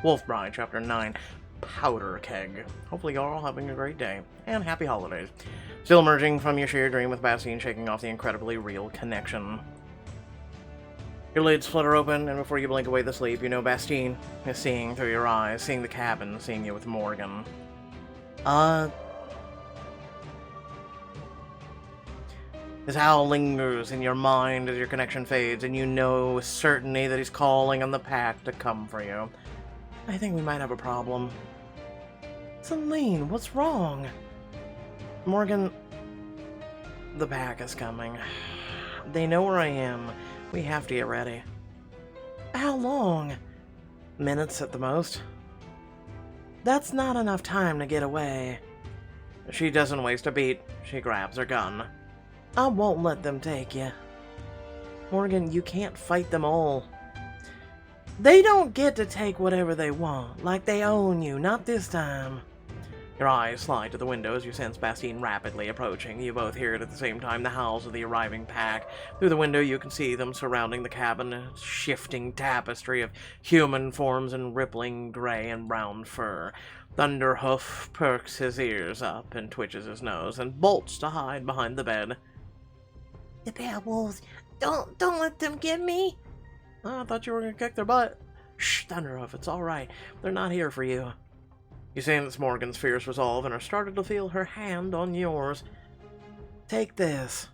Wolf Bride, Chapter 9, Powder Keg. Hopefully you're all having a great day, and happy holidays. Still emerging from your shared dream with Bastien, shaking off the incredibly real connection. Your lids flutter open, and before you blink away the sleep, you know Bastien is seeing through your eyes, seeing the cabin, seeing you with Morgan. His howl lingers in your mind as your connection fades, and you know with certainty that he's calling on the pack to come for you. I think we might have a problem. Celine, what's wrong? Morgan, the pack is coming. They know where I am. We have to get ready. How long? Minutes at the most. That's not enough time to get away. She doesn't waste a beat. She grabs her gun. I won't let them take you. Morgan, you can't fight them all. They don't get to take whatever they want, like they own you, not this time. Your eyes slide to the window as you sense Bastien rapidly approaching. You both hear it at the same time, the howls of the arriving pack. Through the window you can see them surrounding the cabin, a shifting tapestry of human forms in rippling gray and brown fur. Thunderhoof perks his ears up and twitches his nose and bolts to hide behind the bed. The bad wolves, don't let them get me. Oh, I thought you were gonna kick their butt. Shh, Thunderhoof, it's alright. They're not here for you. You sense Morgan's fierce resolve and are starting to feel her hand on yours. Take this.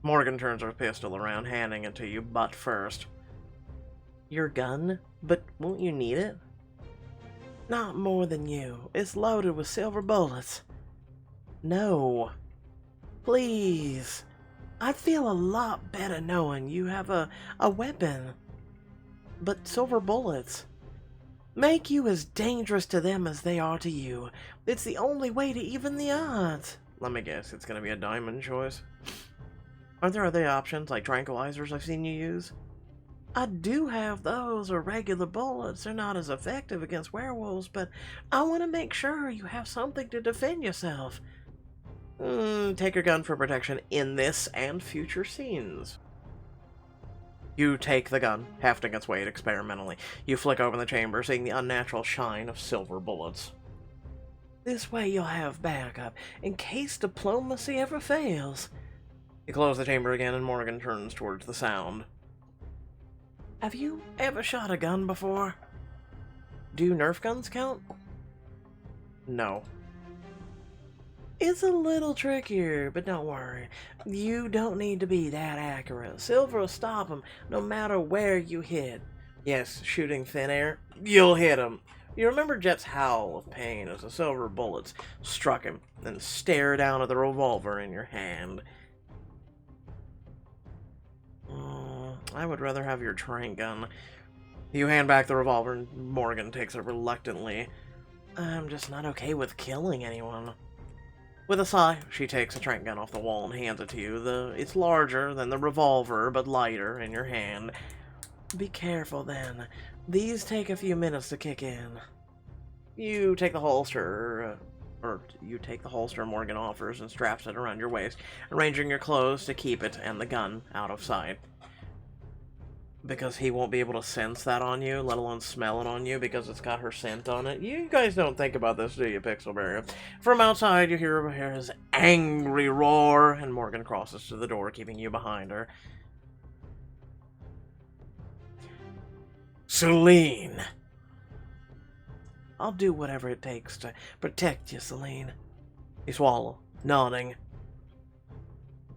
Morgan turns her pistol around, handing it to you, butt first. Your gun? But won't you need it? Not more than you. It's loaded with silver bullets. No. Please. I'd feel a lot better knowing you have a weapon. But silver bullets make you as dangerous to them as they are to you. It's the only way to even the odds. Let me guess, it's gonna be a diamond choice. Aren't there other options, like tranquilizers I've seen you use? I do have those, or regular bullets. They're not as effective against werewolves, but I want to make sure you have something to defend yourself. Take your gun for protection in this and future scenes. You take the gun, hefting its weight experimentally. You flick open the chamber, seeing the unnatural shine of silver bullets. This way you'll have backup, in case diplomacy ever fails. You close the chamber again, and Morgan turns towards the sound. Have you ever shot a gun before? Do Nerf guns count? No. It's a little trickier, but don't worry. You don't need to be that accurate. Silver will stop him no matter where you hit. Yes, shooting thin air, you'll hit him. You remember Jet's howl of pain as the silver bullets struck him, then stare down at the revolver in your hand. I would rather have your trank gun. You hand back the revolver, and Morgan takes it reluctantly. I'm just not okay with killing anyone. With a sigh, she takes a trank gun off the wall and hands it to you. It's larger than the revolver, but lighter in your hand. Be careful then. These take a few minutes to kick in. You take the holster, Morgan offers and straps it around your waist, arranging your clothes to keep it and the gun out of sight. Because he won't be able to sense that on you, let alone smell it on you, because it's got her scent on it. You guys don't think about this, do you, Pixelberry? From outside, you hear his angry roar, and Morgan crosses to the door, keeping you behind her. Celine! I'll do whatever it takes to protect you, Celine. You swallow, nodding.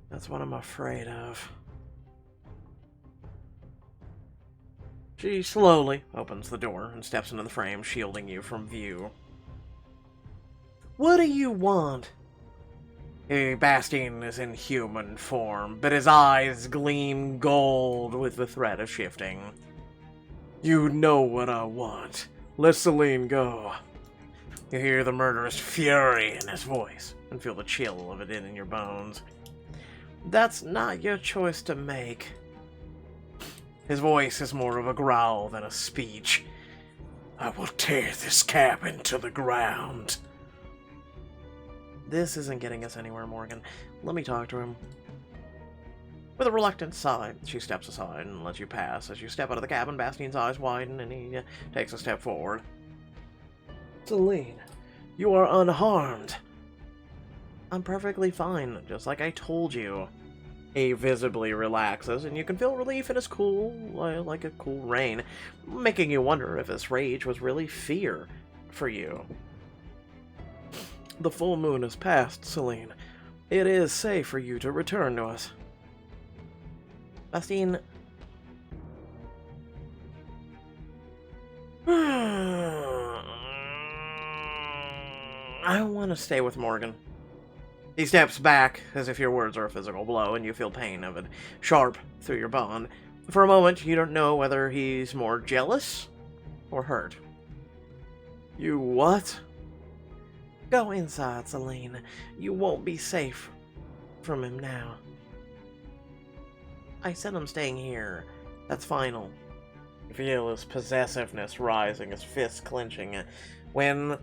That's what I'm afraid of. She slowly opens the door and steps into the frame, shielding you from view. What do you want? Bastien is in human form, but his eyes gleam gold with the threat of shifting. You know what I want. Let Celine go. You hear the murderous fury in his voice and feel the chill of it in your bones. That's not your choice to make. His voice is more of a growl than a speech. I will tear this cabin to the ground. This isn't getting us anywhere, Morgan. Let me talk to him. With a reluctant sigh, she steps aside and lets you pass. As you step out of the cabin, Bastien's eyes widen and he takes a step forward. Celine, you are unharmed. I'm perfectly fine, just like I told you. He visibly relaxes, and you can feel relief in his cool, like a cool rain, making you wonder if his rage was really fear for you. The full moon has passed, Celine. It is safe for you to return to us. Bastien... I want to stay with Morgan. He steps back, as if your words are a physical blow, and you feel pain of it, sharp through your bond. For a moment, you don't know whether he's more jealous or hurt. You what? Go inside, Celine. You won't be safe from him now. I said I'm staying here. That's final. You feel his possessiveness rising, his fists clenching, when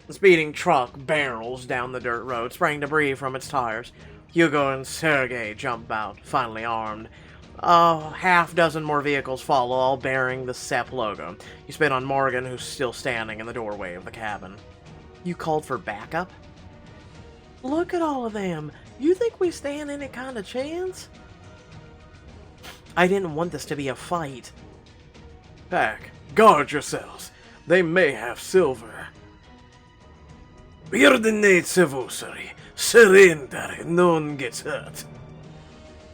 the speeding truck barrels down the dirt road, spraying debris from its tires. Hugo and Sergei jump out, finally armed. A half-dozen more vehicles follow, all bearing the SEP logo. You spit on Morgan, who's still standing in the doorway of the cabin. You called for backup? Look at all of them. You think we stand any kind of chance? I didn't want this to be a fight. Pack, guard yourselves. They may have silver. We're the Nates of Osiri. Surrender and no one gets hurt.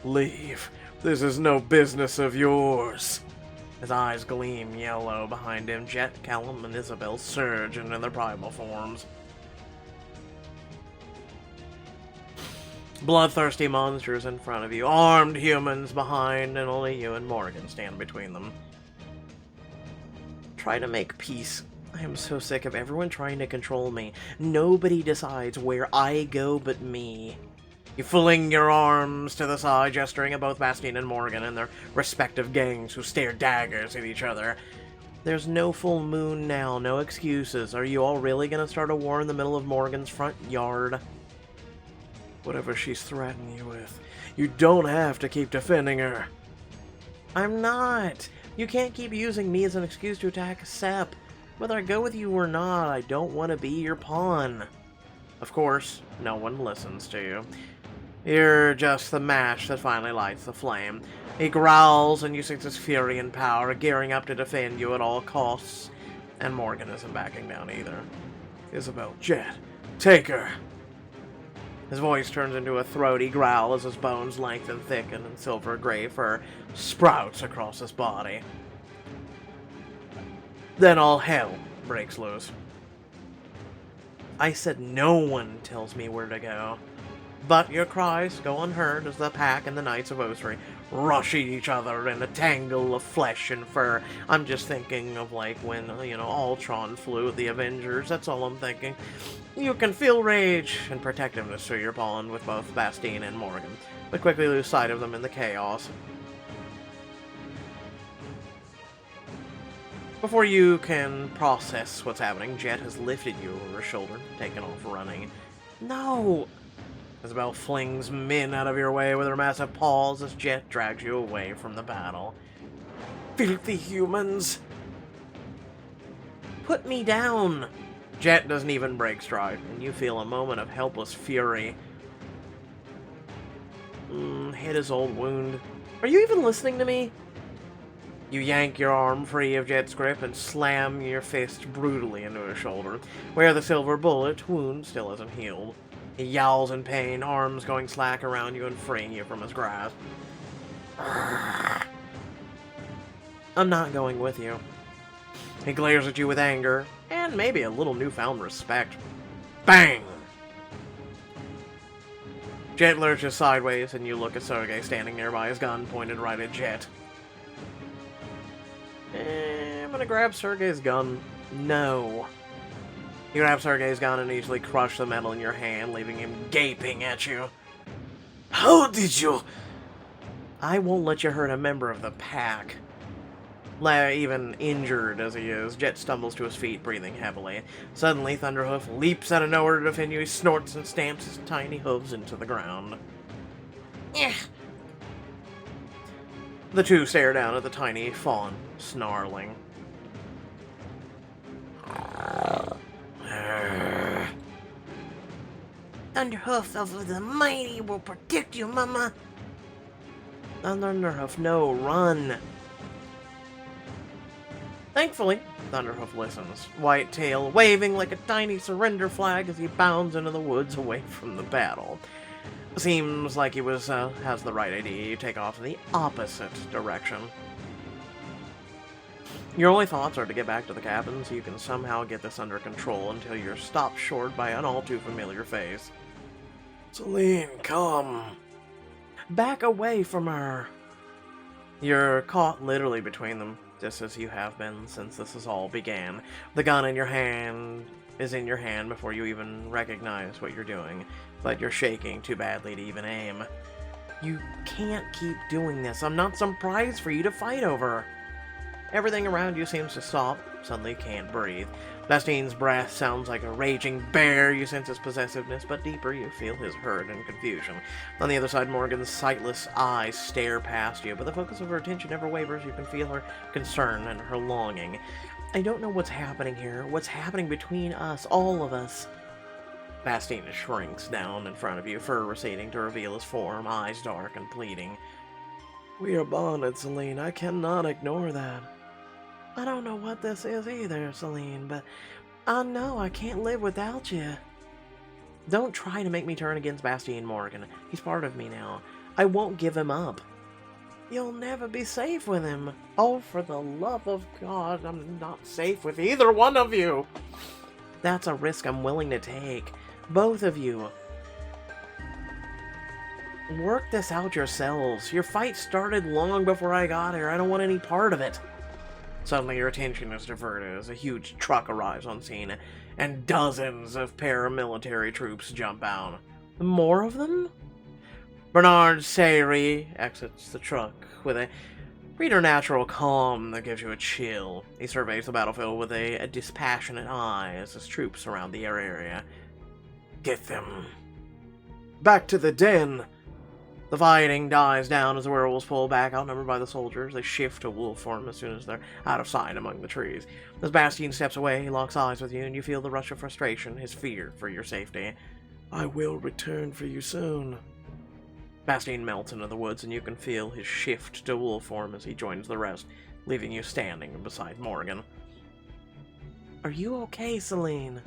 Leave. This is no business of yours. His eyes gleam yellow behind him. Jet, Callum, and Isabel surge into their primal forms. Bloodthirsty monsters in front of you, armed humans behind, and only you and Morgan stand between them. Try to make peace. I am so sick of everyone trying to control me. Nobody decides where I go but me. You fling your arms to the side, gesturing at both Bastien and Morgan and their respective gangs who stare daggers at each other. There's no full moon now, no excuses. Are you all really gonna start a war in the middle of Morgan's front yard? Whatever she's threatening you with, you don't have to keep defending her. I'm not. You can't keep using me as an excuse to attack Sep. Whether I go with you or not, I don't want to be your pawn. Of course, no one listens to you. You're just the match that finally lights the flame. He growls and uses his fury and power, gearing up to defend you at all costs. And Morgan isn't backing down either. Isabel, Jet, take her. His voice turns into a throaty growl as his bones lengthen, thicken, and silver gray fur sprouts across his body. Then all hell breaks loose. I said no one tells me where to go. But your cries go unheard as the pack and the Knights of Osiri rush at each other in a tangle of flesh and fur. I'm just thinking of like when, Ultron flew at the Avengers. That's all I'm thinking. You can feel rage and protectiveness through your bond with both Bastien and Morgan, but quickly lose sight of them in the chaos. Before you can process what's happening, Jet has lifted you over her shoulder, taken off running. No! Isabel flings Min out of your way with her massive paws as Jet drags you away from the battle. Filthy humans! Put me down! Jet doesn't even break stride, and you feel a moment of helpless fury. Hit his old wound. Are you even listening to me? You yank your arm free of Jet's grip and slam your fist brutally into his shoulder, where the silver bullet wound still isn't healed. He yowls in pain, arms going slack around you and freeing you from his grasp. I'm not going with you. He glares at you with anger, and maybe a little newfound respect. Bang! Jet lurches sideways, and you look at Sergei standing nearby, his gun pointed right at Jet. I'm gonna grab Sergei's gun. No. You grab Sergei's gun and easily crush the metal in your hand, leaving him gaping at you. How did you... I won't let you hurt a member of the pack. Even injured as he is, Jet stumbles to his feet, breathing heavily. Suddenly, Thunderhoof leaps out of nowhere to defend you. He snorts and stamps his tiny hooves into the ground. The two stare down at the tiny fawn, snarling. Thunderhoof of the Mighty will protect you, Mama. Thunderhoof, no, run. Thankfully, Thunderhoof listens, white tail waving like a tiny surrender flag as he bounds into the woods away from the battle. Seems like he has the right idea. You take off in the opposite direction. Your only thoughts are to get back to the cabin so you can somehow get this under control until you're stopped short by an all-too-familiar face. Celine, come. Back away from her. You're caught literally between them, just as you have been since this all began. The gun in your hand is in your hand before you even recognize what you're doing, but you're shaking too badly to even aim. You can't keep doing this. I'm not some prize for you to fight over. Everything around you seems to stop. Suddenly you can't breathe. Bastien's breath sounds like a raging bear. You sense his possessiveness, but deeper you feel his hurt and confusion. On the other side, Morgan's sightless eyes stare past you, but the focus of her attention never wavers. You can feel her concern and her longing. I don't know what's happening here. What's happening between us, all of us. Bastien shrinks down in front of you, fur receding to reveal his form, eyes dark and pleading. We are bonded, Celine. I cannot ignore that. I don't know what this is either, Celine, but I know I can't live without you. Don't try to make me turn against Bastien Morgan. He's part of me now. I won't give him up. You'll never be safe with him. Oh, for the love of God, I'm not safe with either one of you. That's a risk I'm willing to take. Both of you. Work this out yourselves. Your fight started long before I got here. I don't want any part of it. Suddenly your attention is diverted as a huge truck arrives on scene, and dozens of paramilitary troops jump out. More of them? Bernard Sayre exits the truck with a preternatural calm that gives you a chill. He surveys the battlefield with a dispassionate eye as his troops surround the area. Get them. Back to the den. The fighting dies down as the werewolves pull back, outnumbered by the soldiers. They shift to wolf form as soon as they're out of sight among the trees. As Bastien steps away, he locks eyes with you, and you feel the rush of frustration, his fear for your safety. I will return for you soon. Bastien melts into the woods, and you can feel his shift to wolf form as he joins the rest, leaving you standing beside Morgan. Are you okay, Celine?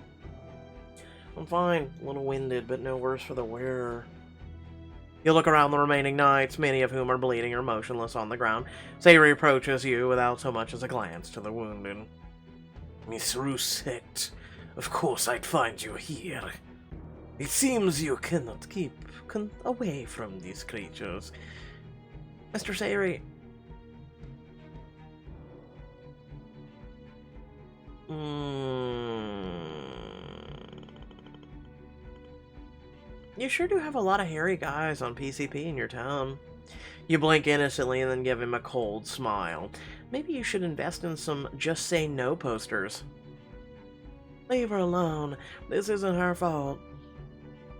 I'm fine. A little winded, but no worse for the wearer. You look around the remaining knights, many of whom are bleeding or motionless on the ground. Sayre approaches you without so much as a glance to the wounded. Miss Roussette, of course I'd find you here. It seems you cannot keep away from these creatures. Mr. Sayre... You sure do have a lot of hairy guys on PCP in your town. You blink innocently and then give him a cold smile. Maybe you should invest in some Just Say No posters. Leave her alone. This isn't her fault.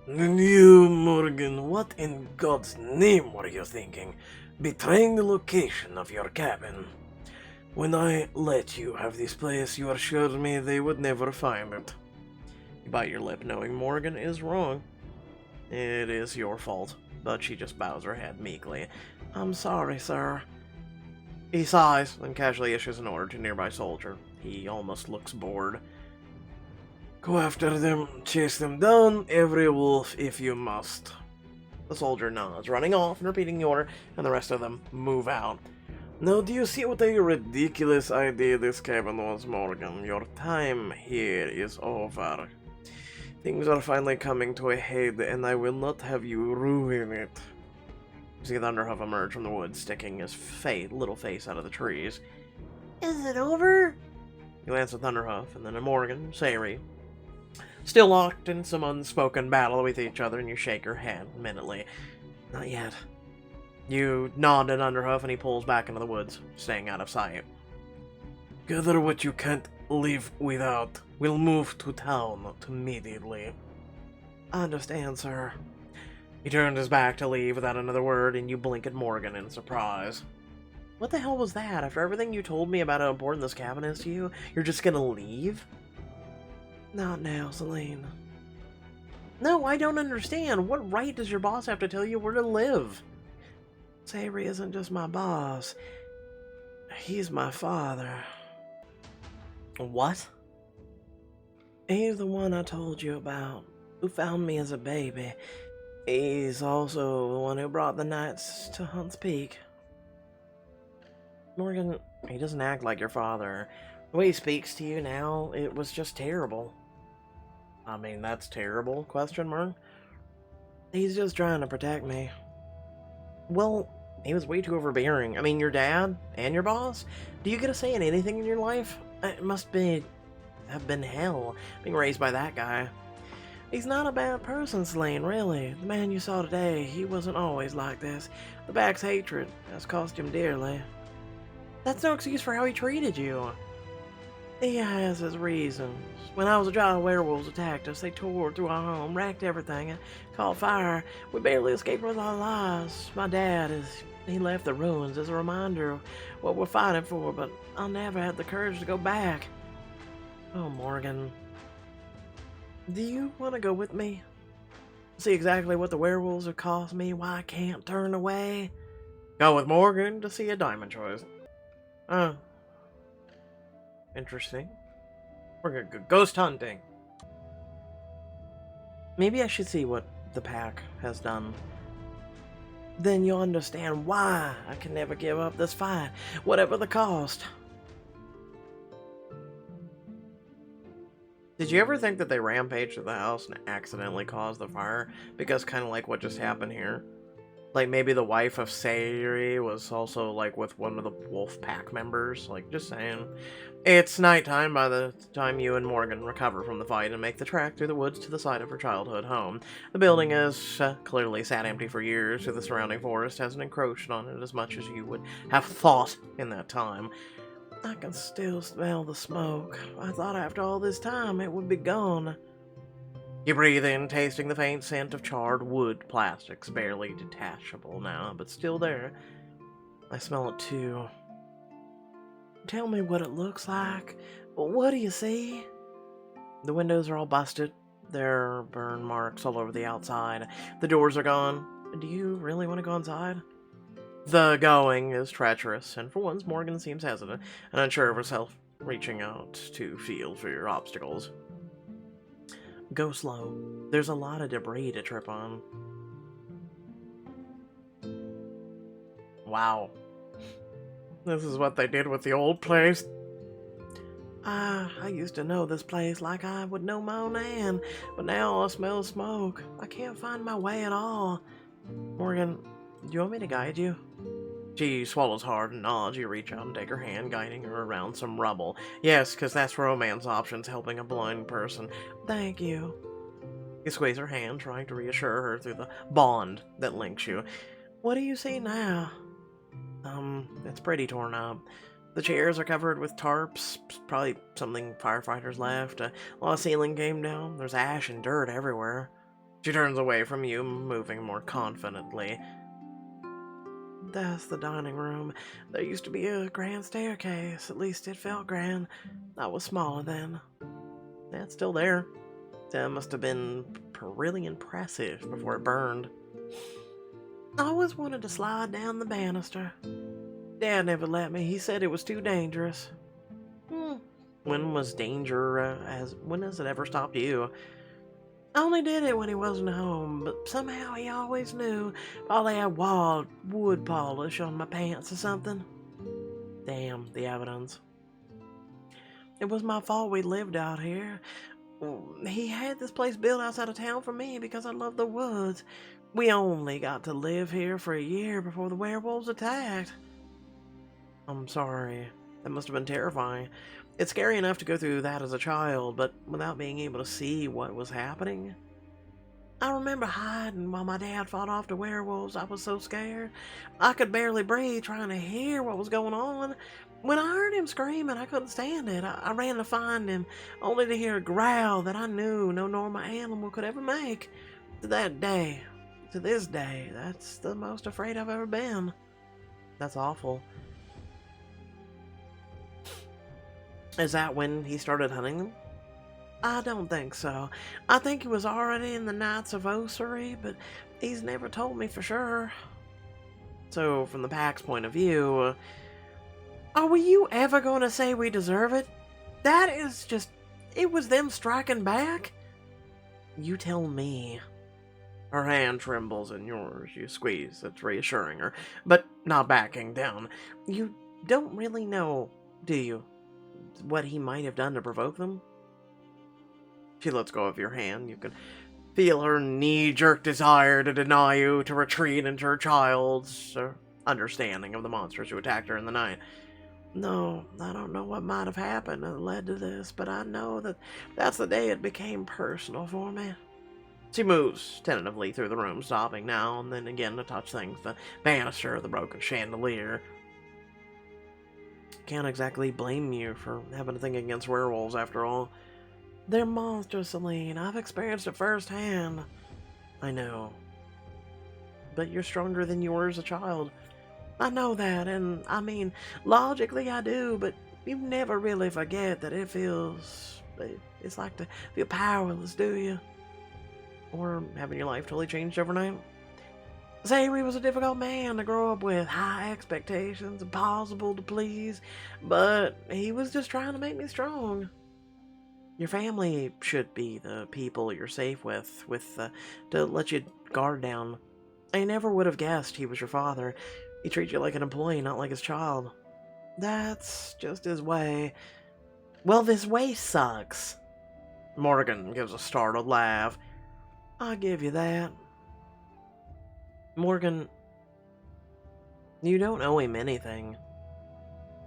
And you, Morgan, what in God's name were you thinking? Betraying the location of your cabin. When I let you have this place, you assured me they would never find it. You bite your lip, knowing Morgan is wrong. It is your fault, but she just bows her head meekly. I'm sorry, sir. He sighs, and casually issues an order to a nearby soldier. He almost looks bored. Go after them, chase them down, every wolf if you must. The soldier nods, running off and repeating the order, and the rest of them move out. Now, do you see what a ridiculous idea this cabin was, Morgan? Your time here is over. Things are finally coming to a head, and I will not have you ruin it. You see Thunderhoof emerge from the woods, sticking his little face out of the trees. Is it over? You glance at Thunderhoof, and then at Morgan, Sayre. Still locked in some unspoken battle with each other, and you shake your head minutely. Not yet. You nod at Thunderhoof, and he pulls back into the woods, staying out of sight. Gather what you can't live without. We'll move to town immediately. I understand, sir. He turned his back to leave without another word, and you blink at Morgan in surprise. What the hell was that? After everything you told me about how important this cabin is to you, you're just gonna leave? Not now, Celine. No, I don't understand. What right does your boss have to tell you where to live? Savory isn't just my boss. He's my father. What? He's the one I told you about, who found me as a baby. He's also the one who brought the knights to Hunt's Peak. Morgan, he doesn't act like your father. The way he speaks to you now, it was just terrible. I mean, that's terrible, question mark? He's just trying to protect me. Well, he was way too overbearing. I mean, your dad and your boss? Do you get a say in anything in your life? It must have been hell being raised by that guy. He's not a bad person, Selene, really. The man you saw today, he wasn't always like this. The back's hatred has cost him dearly. That's no excuse for how he treated you. He has his reasons. When I was a child, werewolves attacked us. They tore through our home, wrecked everything, and caught fire. We barely escaped with our lives. My dad, he left the ruins as a reminder of what we're fighting for, but I never had the courage to go back. Oh, Morgan. Do you want to go with me? See exactly what the werewolves have cost me, why I can't turn away? Go with Morgan to see a diamond choice. Oh. Interesting. We're gonna go ghost hunting. Maybe I should see what the pack has done. Then you'll understand why I can never give up this fight, whatever the cost. Did you ever think that they rampaged to the house and accidentally caused the fire? Because kind of like what just happened here. Like maybe the wife of Sayuri was also like with one of the wolf pack members. Like just saying. It's nighttime by the time you and Morgan recover from the fight and make the trek through the woods to the site of her childhood home. The building has clearly sat empty for years, so the surrounding forest hasn't encroached on it as much as you would have thought in that time. I can still smell the smoke. I thought after all this time it would be gone. You breathe in, tasting the faint scent of charred wood. Plastics barely detachable now, but still there. I smell it too. Tell me what it looks like. What do you see? The windows are all busted. There are burn marks all over the outside. The doors are gone. Do you really want to go inside? The going is treacherous, and for once Morgan seems hesitant and unsure of herself, reaching out to feel for your obstacles. Go slow. There's a lot of debris to trip on. Wow. This is what they did with the old place. I used to know this place like I would know my own hand, but now I smell smoke. I can't find my way at all. Morgan, do you want me to guide you? She swallows hard and nods. You reach out and take her hand, guiding her around some rubble. Yes, because that's romance options, helping a blind person. Thank you. You squeeze her hand, trying to reassure her through the bond that links you. What do you see now? It's pretty torn up. The chairs are covered with tarps, probably something firefighters left. A lot of ceiling came down. There's ash and dirt everywhere. She turns away from you, moving more confidently. That's the dining room. There used to be a grand staircase. At least it felt grand. I was smaller then. It's still there. That must have been really impressive before it burned. I always wanted to slide down the banister. Dad never let me. He said it was too dangerous. When was danger, when has it ever stopped you? I only did it when he wasn't home, but somehow he always knew. Probably had wild wood polish on my pants or something. Damn, the evidence. It was my fault we lived out here. He had this place built outside of town for me because I love the woods. We only got to live here for a year before the werewolves attacked. I'm sorry. That must have been terrifying. It's scary enough to go through that as a child, but without being able to see what was happening. I remember hiding while my dad fought off the werewolves. I was so scared. I could barely breathe trying to hear what was going on. When I heard him screaming, I couldn't stand it. I ran to find him, only to hear a growl that I knew no normal animal could ever make. To this day, that's the most afraid I've ever been. That's awful. Is that when he started hunting them? I don't think so. I think he was already in the Knights of Ossuary, but he's never told me for sure. So, from the pack's point of view, are you ever going to say we deserve it? That is just... It was them striking back? You tell me. Her hand trembles in yours. You squeeze. It's reassuring her, but not backing down. You don't really know, do you, what he might have done to provoke them? She lets go of your hand. You can feel her knee-jerk desire to deny you, to retreat into her child's understanding of the monsters who attacked her in the night. No, I don't know what might have happened that led to this, but I know that that's the day it became personal for me. She moves tentatively through the room, stopping now and then again to touch things, the banister, the broken chandelier. Can't exactly blame you for having to think against werewolves, after all. They're monsters, Celine. I've experienced it firsthand. I know. But you're stronger than you were as a child. I know that, and I mean, logically I do, but you never really forget that it feels... It's like to feel powerless, do you? Or having your life totally changed overnight? Zachary was a difficult man to grow up with, high expectations, impossible to please, but he was just trying to make me strong. Your family should be the people you're safe with to let you guard down. I never would have guessed he was your father. He treats you like an employee, not like his child. That's just his way. Well, this way sucks. Morgan gives a startled laugh. I'll give you that. Morgan, you don't owe him anything.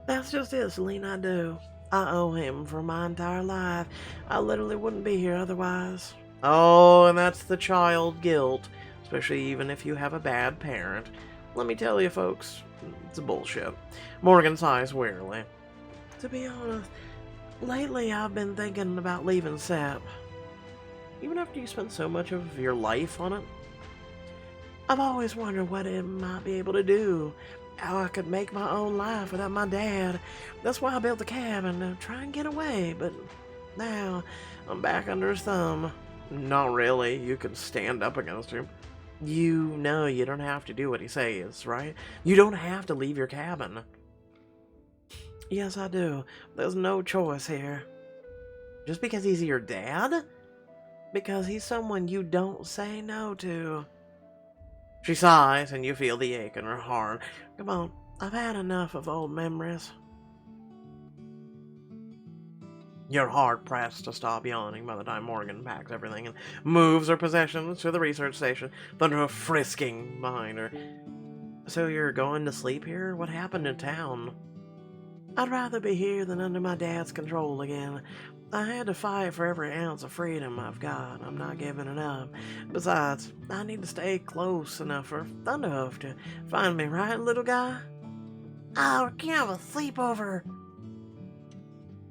That's just it, Celine, I do. I owe him for my entire life. I literally wouldn't be here otherwise. Oh, and that's the child guilt, especially even if you have a bad parent. Let me tell you, folks, it's bullshit. Morgan sighs wearily. To be honest, lately I've been thinking about leaving Sap. Even after you spent so much of your life on it? I've always wondered what it might be able to do. How I could make my own life without my dad. That's why I built the cabin, to try and get away, but now I'm back under his thumb. Not really. You can stand up against him. You know you don't have to do what he says, right? You don't have to leave your cabin. Yes, I do. There's no choice here. Just because he's your dad? Because he's someone you don't say no to. She sighs, and you feel the ache in her heart. Come on, I've had enough of old memories. You're hard-pressed to stop yawning by the time Morgan packs everything and moves her possessions to the research station, thunder frisking behind her. So you're going to sleep here? What happened in town? I'd rather be here than under my dad's control again. I had to fight for every ounce of freedom I've got. I'm not giving it up. Besides, I need to stay close enough for Thunderhoof to find me, right, little guy? Oh, we can't have a sleepover.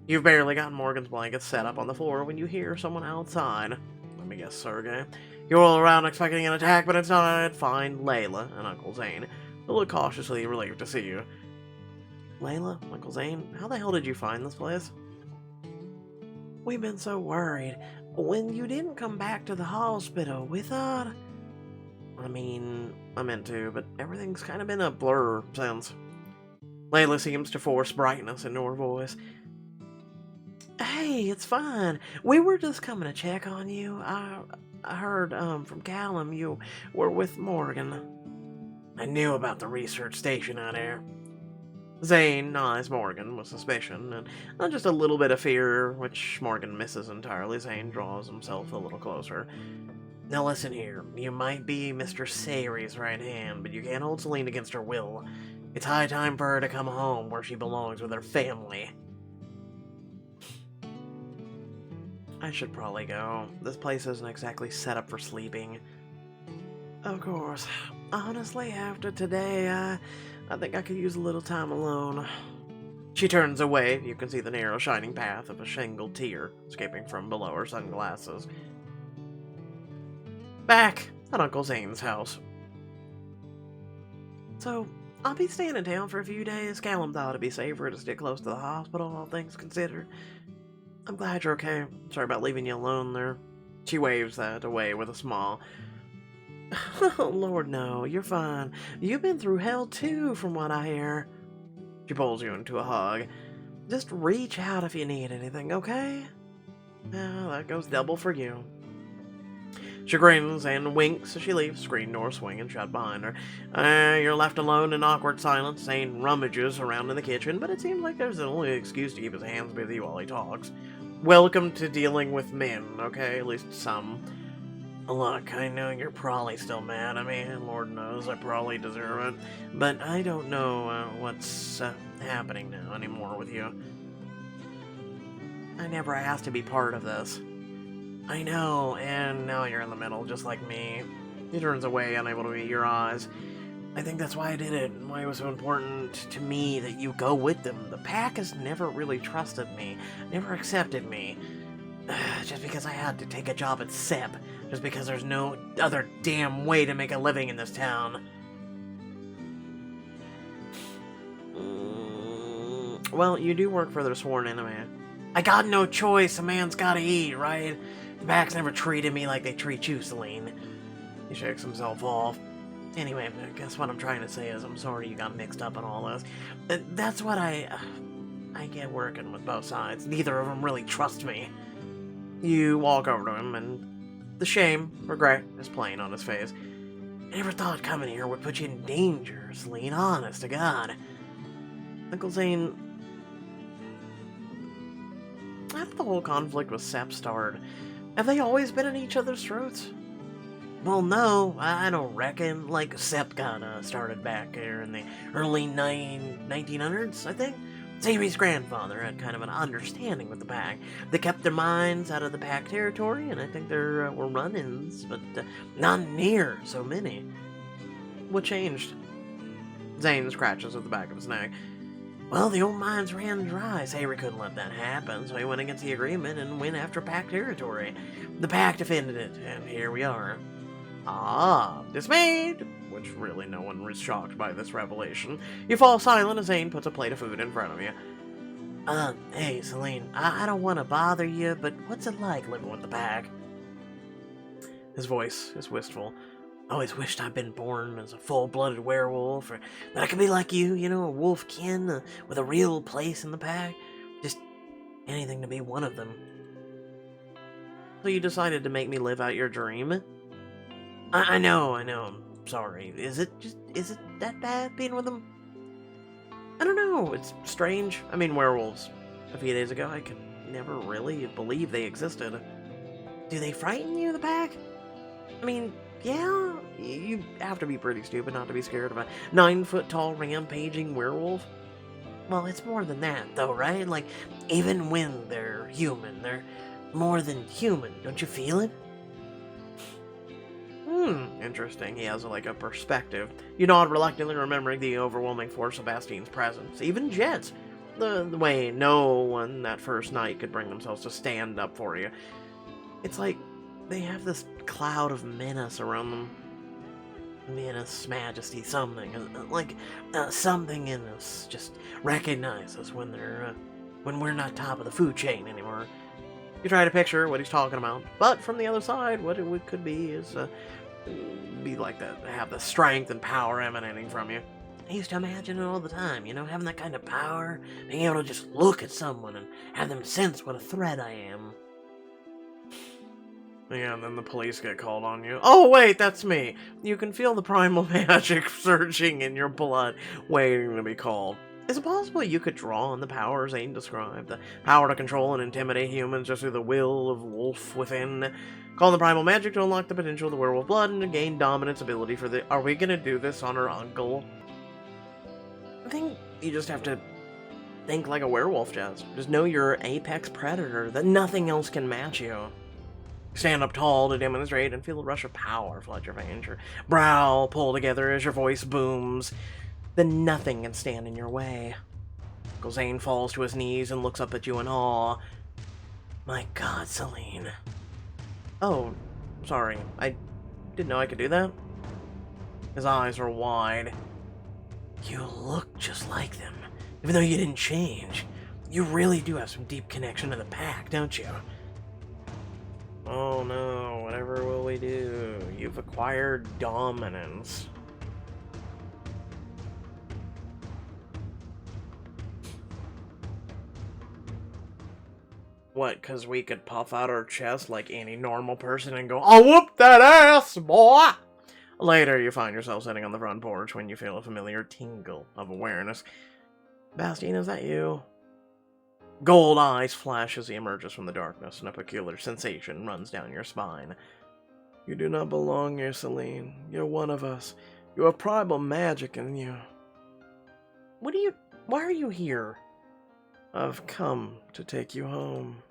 You've barely got Morgan's blankets set up on the floor when you hear someone outside. Let me guess, Sergey. You're all around expecting an attack, but inside find Layla and Uncle Zane. They look cautiously relieved to see you. Layla, Uncle Zane, how the hell did you find this place? We've been so worried. When you didn't come back to the hospital, we thought... I meant to, but everything's kind of been a blur since. Layla seems to force brightness into her voice. Hey, it's fine. We were just coming to check on you. I heard, from Callum you were with Morgan. I knew about the research station out there. Zane eyes Morgan with suspicion, and not just a little bit of fear, which Morgan misses entirely. Zane draws himself a little closer. Now listen here, you might be Mr. Sayri's right hand, but you can't hold Celine against her will. It's high time for her to come home where she belongs with her family. I should probably go. This place isn't exactly set up for sleeping. Of course. Honestly, after today, I think I could use a little time alone. She turns away. You can see the narrow, shining path of a shingled tear escaping from below her sunglasses. Back at Uncle Zane's house. So, I'll be staying in town for a few days. Callum thought it'd be safer to stick close to the hospital, all things considered. I'm glad you're okay. Sorry about leaving you alone there. She waves that away with a smile. Oh, Lord, no. You're fine. You've been through hell, too, from what I hear. She pulls you into a hug. Just reach out if you need anything, okay? Now, that goes double for you. She grins and winks as she leaves, screen door swinging shut behind her. You're left alone in awkward silence. Zane rummages around in the kitchen, but it seems like there's the only excuse to keep his hands busy while he talks. Welcome to dealing with men, okay? At least some. Look, I know you're probably still mad at me, and Lord knows I probably deserve it, but I don't know what's happening now anymore with you. I never asked to be part of this. I know, and now you're in the middle, just like me. He turns away, unable to meet your eyes. I think that's why I did it, and why it was so important to me that you go with them. The pack has never really trusted me, never accepted me. Just because I had to take a job at SEP, just because there's no other damn way to make a living in this town. Well, you do work for their sworn enemy. I got no choice, a man's gotta eat, right? The pack's never treated me like they treat you, Celine. He shakes himself off. Anyway, I guess what I'm trying to say is I'm sorry you got mixed up in all this. That's what I get working with both sides. Neither of them really trust me. You walk over to him, and the shame, regret, is plain on his face. I never thought coming here would put you in danger, Celine, honest to God. Uncle Zane, after the whole conflict with Sep started, have they always been at each other's throats? Well, no, I don't reckon. Like, Sep got started back here in the early 1900s, I think. Sammy's grandfather had kind of an understanding with the pack. They kept their minds out of the pack territory, and I think there were run-ins, but not near so many. What changed? Zane scratches at the back of his neck. Well, the old mines ran dry. Sayri couldn't let that happen, so he went against the agreement and went after pack territory. The pack defended it, and here we are. Ah, dismayed! Which really no one was shocked by this revelation. You fall silent as Zane puts a plate of food in front of you. Hey, Celine, I don't want to bother you, but what's it like living with the pack? His voice is wistful. I always wished I'd been born as a full-blooded werewolf, or that I could be like you, a wolf kin with a real place in the pack. Just anything to be one of them. So you decided to make me live out your dream? I know, I'm sorry. Is it that bad being with them? I don't know, it's strange. I mean, werewolves. A few days ago, I could never really believe they existed. Do they frighten you, the pack? I mean, yeah, you have to be pretty stupid not to be scared of a 9-foot-tall rampaging werewolf. Well, it's more than that, though, right? Like, even when they're human, they're more than human. Don't you feel it? Interesting. He has, like, a perspective. You nod reluctantly, remembering the overwhelming force of Bastien's presence. Even Jet's. The way no one that first night could bring themselves to stand up for you. It's like they have this cloud of menace around them. Menace, majesty, something. Something in us just recognizes when we're not top of the food chain anymore. You try to picture what he's talking about, but from the other side, what it could be is be like that, have the strength and power emanating from you. I used to imagine it all the time, having that kind of power, being able to just look at someone and have them sense what a threat I am. Yeah, and then the police get called on you. Oh, wait, that's me. You can feel the primal magic surging in your blood, waiting to be called. Is it possible you could draw on the power Zane described? The power to control and intimidate humans just through the will of wolf within? Call the primal magic to unlock the potential of the werewolf blood and to gain dominance ability for the... Are we gonna do this on our uncle? I think you just have to think like a werewolf, Jess. Just know you're an apex predator, that nothing else can match you. Stand up tall to demonstrate and feel a rush of power flood your veins. Your brow pull together as your voice booms. Then nothing can stand in your way. Uncle Zane falls to his knees and looks up at you in awe. My God, Celine. Oh, sorry. I didn't know I could do that. His eyes are wide. You look just like them, even though you didn't change. You really do have some deep connection to the pack, don't you? Oh no, whatever will we do? You've acquired dominance. What, because we could puff out our chest like any normal person and go, I'll whoop that ass, boy! Later, you find yourself sitting on the front porch when you feel a familiar tingle of awareness. Bastien, is that you? Gold eyes flash as he emerges from the darkness, and a peculiar sensation runs down your spine. You do not belong here, Celine. You're one of us. You have primal magic in you. Why are you here? I've come to take you home.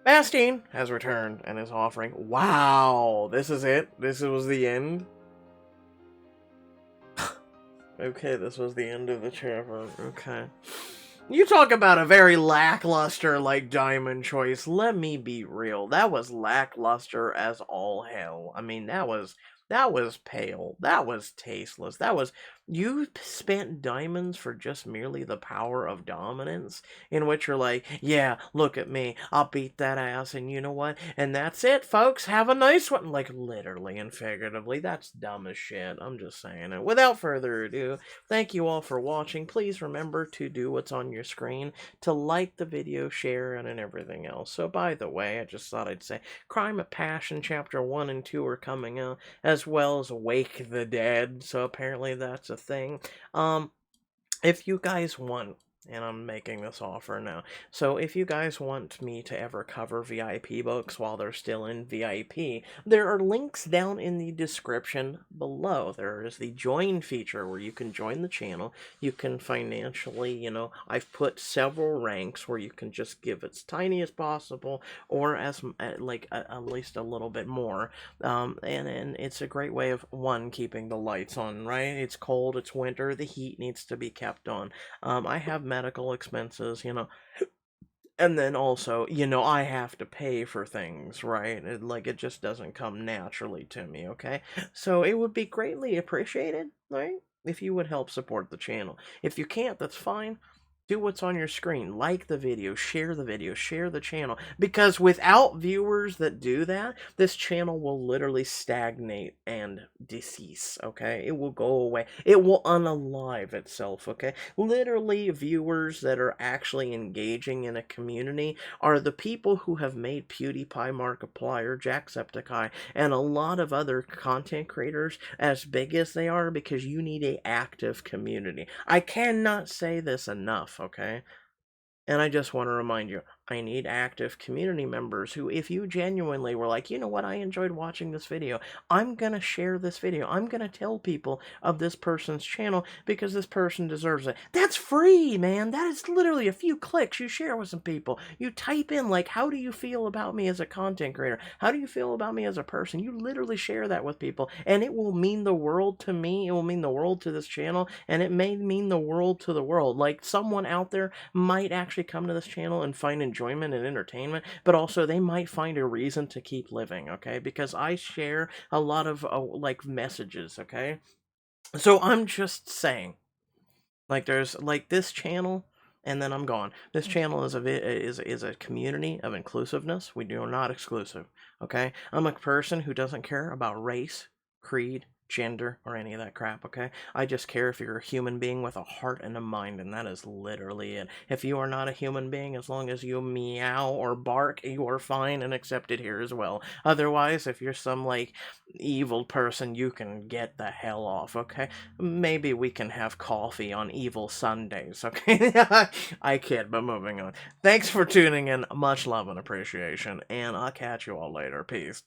Bastien has returned and is offering. Wow, this is it? This was the end? Okay, this was the end of the chapter. Okay. You talk about a very lackluster, like, diamond choice. Let me be real. That was lackluster as all hell. I mean, that was pale. That was tasteless. You spent diamonds for just merely the power of dominance, in which you're like, yeah, look at me, I'll beat that ass, and you know what? And that's it, folks. Have a nice one. Like, literally and figuratively, that's dumb as shit. I'm just saying it. Without further ado, thank you all for watching. Please remember to do what's on your screen, to like the video, share it, and everything else. So, by the way, I just thought I'd say, Crime of Passion Chapter 1 and 2 are coming out, as well as Wake the Dead, so apparently that's a thing. If you guys want, and I'm making this offer now, so if you guys want me to ever cover VIP books while they're still in VIP, there are links down in the description below. There is the join feature where you can join the channel. You can financially, I've put several ranks where you can just give as tiny as possible, or as like at least a little bit more. And it's a great way of, one, keeping the lights on, right? It's cold, it's winter, the heat needs to be kept on. I have medical expenses, and then also, I have to pay for things, right? It just doesn't come naturally to me, okay? So it would be greatly appreciated, right, if you would help support the channel. If you can't, that's fine. Do what's on your screen. Like the video, share the channel. Because without viewers that do that, this channel will literally stagnate and decease, okay? It will go away. It will unalive itself, okay? Literally, viewers that are actually engaging in a community are the people who have made PewDiePie, Markiplier, Jacksepticeye, and a lot of other content creators as big as they are, because you need an active community. I cannot say this enough. Okay? And I just want to remind you, I need active community members who, if you genuinely were like, you know what, I enjoyed watching this video, I'm going to share this video. I'm going to tell people of this person's channel because this person deserves it. That's free, man. That is literally a few clicks. You share with some people. You type in, like, how do you feel about me as a content creator? How do you feel about me as a person? You literally share that with people, and it will mean the world to me. It will mean the world to this channel, and it may mean the world to the world. Like, someone out there might actually come to this channel and find enjoyment and entertainment, but also they might find a reason to keep living, okay? Because I share a lot of like messages, okay? So I'm just saying, like, there's like this channel, and then I'm gone. This channel is a community of inclusiveness. We are not exclusive, okay? I'm a person who doesn't care about race, creed, gender, or any of that crap, okay? I just care if you're a human being with a heart and a mind, and that is literally it. If you are not a human being, as long as you meow or bark, you are fine and accepted here as well. Otherwise, if you're some, like, evil person, you can get the hell off, okay? Maybe we can have coffee on evil Sundays, okay? I kid, but moving on. Thanks for tuning in. Much love and appreciation, and I'll catch you all later. Peace.